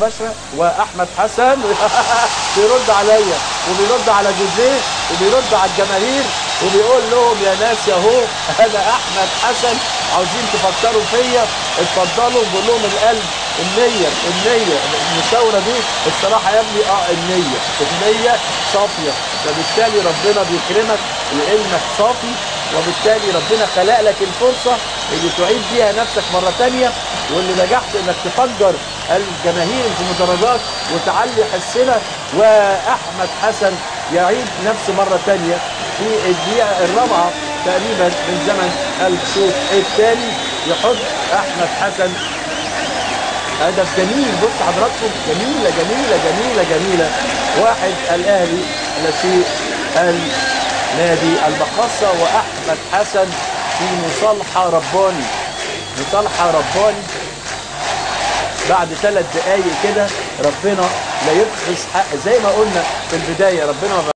مباشره واحمد حسن بيرد عليا وبيرد على جوزيه وبيرد على الجماهير وبيقول لهم يا ناس ياهو انا احمد حسن، عاوزين تفكروا فيا اتفضلوا. بقول لهم القلب، النيه المشاوره دي الصراحه يا ابني النيه صافيه، فبالتالي ربنا بيكرمك لانك صافي، وبالتالي ربنا خلق لك الفرصه اللي تعيد بيها نفسك مره ثانيه، واللي نجحت انك تفجر الجماهير في المدرجات وتعلي حسنا. واحمد حسن يعيد نفسه مره ثانيه في الدقيقه الرابعه تقريبا من زمن الشوط الثاني، يحط احمد حسن هدف جميل. بص حضراتكم، جميله جميله جميله جميله. 1 الاهلي لا شيء النادي المقاصه، واحمد حسن في مصالحه رباني، مصالحه رباني بعد 3 دقايق كده. ربنا لا يبخس حق، زي ما قلنا في البدايه، ربنا